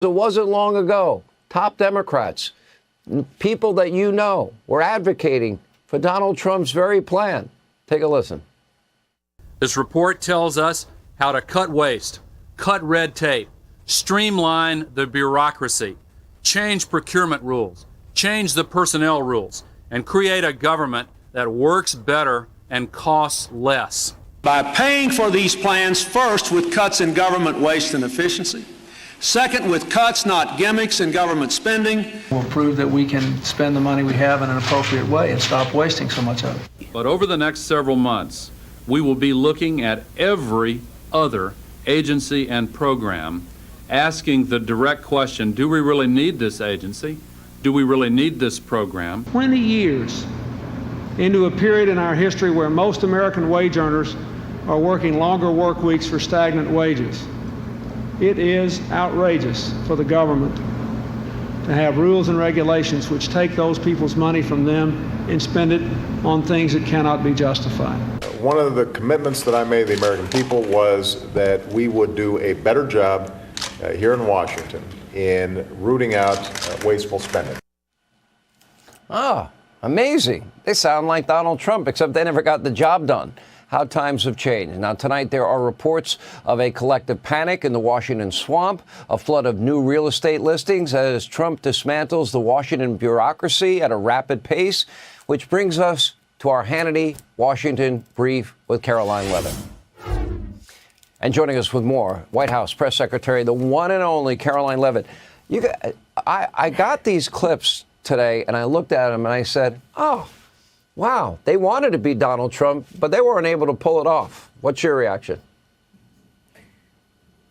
It wasn't long ago. Top Democrats, people that you know, were advocating for Donald Trump's very plan. Take a listen. This report tells us how to cut waste, cut red tape, streamline the bureaucracy, change procurement rules, change the personnel rules, and create a government that works better and costs less. By paying for these plans first with cuts in government waste and efficiency, second with cuts, not gimmicks, in government spending. We'll prove that we can spend the money we have in an appropriate way and stop wasting so much of it. But over the next several months, we will be looking at every other agency and program, asking the direct question, do we really need this agency? Do we really need this program? 20 years into a period in our history where most American wage earners are working longer work weeks for stagnant wages. It is outrageous for the government to have rules and regulations which take those people's money from them and spend it on things that cannot be justified. One of the commitments that I made to the American people was that we would do a better job here in Washington in rooting out wasteful spending. Ah, amazing. They sound like Donald Trump, except they never got the job done. How times have changed. Now, tonight, there are reports of a collective panic in the Washington swamp, a flood of new real estate listings as Trump dismantles the Washington bureaucracy at a rapid pace, which brings us to our Hannity Washington brief with Caroline Levitt. And joining us with more, White House Press Secretary, the one and only Caroline Levitt. I got these clips today, and I looked at them, and I said, oh, wow, they wanted to be Donald Trump, but they weren't able to pull it off. What's your reaction?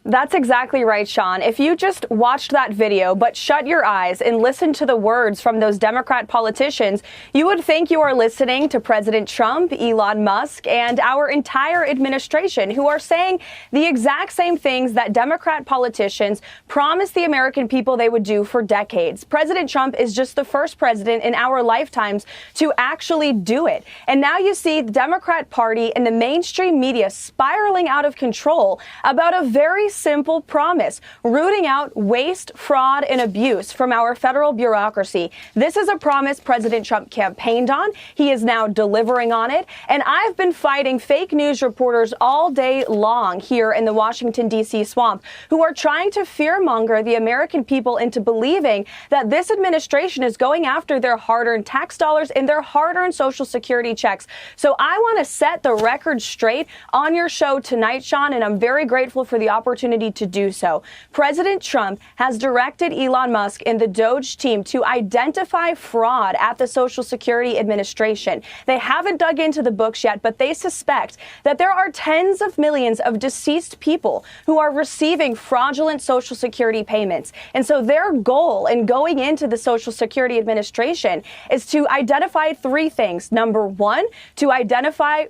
That's exactly right, Sean. If you just watched that video, but shut your eyes and listened to the words from those Democrat politicians, you would think you are listening to President Trump, Elon Musk, and our entire administration, who are saying the exact same things that Democrat politicians promised the American people they would do for decades. President Trump is just the first president in our lifetimes to actually do it. And now you see the Democrat Party and the mainstream media spiraling out of control about a very simple promise, rooting out waste, fraud, and abuse from our federal bureaucracy. This is a promise President Trump campaigned on. He is now delivering on it. And I've been fighting fake news reporters all day long here in the Washington, D.C. swamp who are trying to fearmonger the American people into believing that this administration is going after their hard-earned tax dollars and their hard-earned Social Security checks. So I want to set the record straight on your show tonight, Sean, and I'm very grateful for the opportunity to do so. President Trump has directed Elon Musk and the DOGE team to identify fraud at the Social Security Administration. They haven't dug into the books yet, but they suspect that there are tens of millions of deceased people who are receiving fraudulent Social Security payments. And so their goal in going into the Social Security Administration is to identify three things. Number one, to identify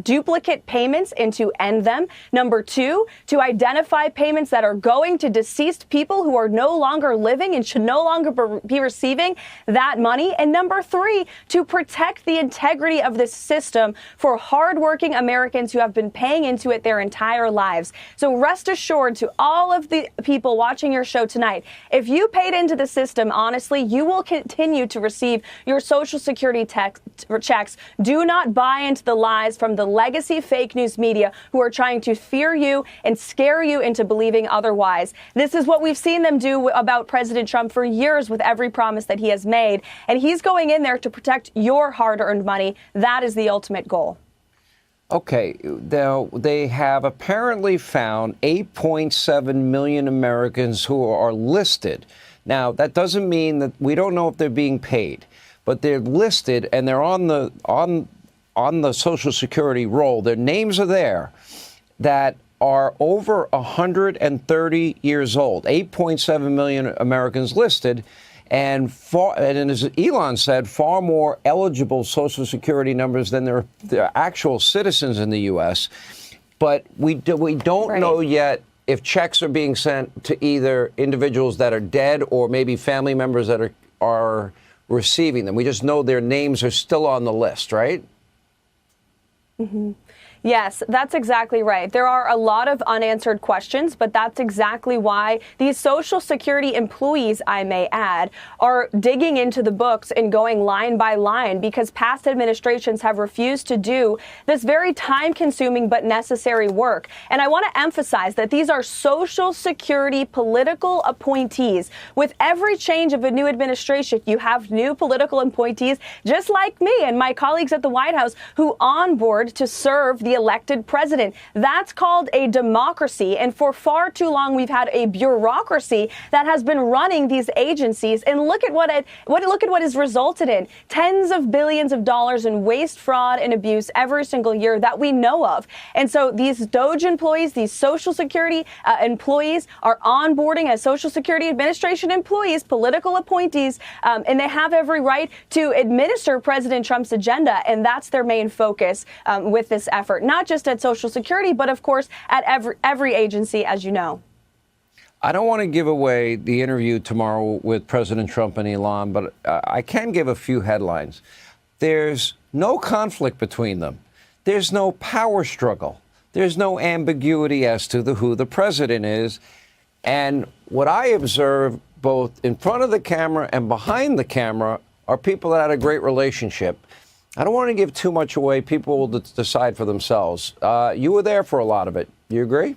duplicate payments and to end them. Number two, to identify payments that are going to deceased people who are no longer living and should no longer be receiving that money. And number three, to protect the integrity of this system for hardworking Americans who have been paying into it their entire lives. So rest assured to all of the people watching your show tonight, if you paid into the system, honestly, you will continue to receive your Social Security checks. Do not buy into the lies from the legacy fake news media who are trying to fear you and scare you into believing otherwise. This is what we've seen them do about President Trump for years with every promise that he has made. And he's going in there to protect your hard-earned money. That is the ultimate goal. Okay, now they have apparently found 8.7 million Americans who are listed. Now, that doesn't mean that we don't know if they're being paid, but they're listed and they're on the Social Security roll. Their names are there that are over 130 years old. 8.7 million Americans listed, and as Elon said, far more eligible Social Security numbers than there are actual citizens in the U.S. But we don't know yet if checks are being sent to either individuals that are dead or maybe family members that are receiving them. We just know their names are still on the list, right? Mm-hmm. Yes, that's exactly right. There are a lot of unanswered questions, but that's exactly why these Social Security employees, I may add, are digging into the books and going line by line because past administrations have refused to do this very time-consuming but necessary work. And I want to emphasize that these are Social Security political appointees. With every change of a new administration, you have new political appointees, just like me and my colleagues at the White House, who onboard to serve the elected president. That's called a democracy. And for far too long, we've had a bureaucracy that has been running these agencies. And look at what has resulted in tens of billions of dollars in waste, fraud, and abuse every single year that we know of. And so these DOGE employees, these Social Security employees are onboarding as Social Security Administration employees, political appointees, and they have every right to administer President Trump's agenda. And that's their main focus with this effort. Not just at Social Security, but of course at every agency, as you know. I don't want to give away the interview tomorrow with President Trump and Elon, but I can give a few headlines. There's no conflict between them. There's no power struggle. There's no ambiguity as to who the president is. And what I observe both in front of the camera and behind the camera are people that had a great relationship. I don't want to give too much away. People will decide for themselves. You were there for a lot of it. You agree?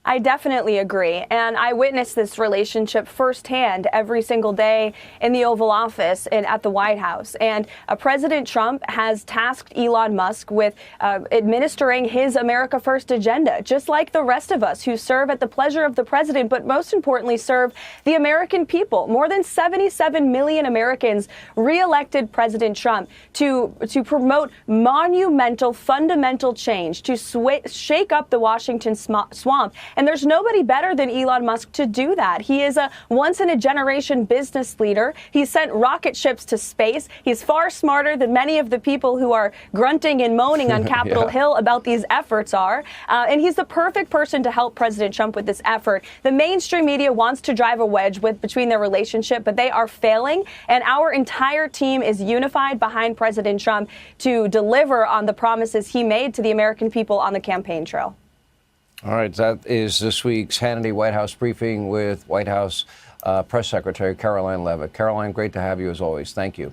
I definitely agree. And I witnessed this relationship firsthand every single day in the Oval Office and at the White House. And President Trump has tasked Elon Musk with administering his America First agenda, just like the rest of us who serve at the pleasure of the president, but most importantly, serve the American people. More than 77 million Americans re-elected President Trump to promote monumental, fundamental change, to shake up the Washington swamp. And there's nobody better than Elon Musk to do that. He is a once-in-a-generation business leader. He sent rocket ships to space. He's far smarter than many of the people who are grunting and moaning on Capitol Hill about these efforts are. And he's the perfect person to help President Trump with this effort. The mainstream media wants to drive a wedge between their relationship, but they are failing. And our entire team is unified behind President Trump to deliver on the promises he made to the American people on the campaign trail. All right, that is this week's Hannity White House briefing with White House Press Secretary Caroline Leavitt. Caroline, great to have you as always. Thank you.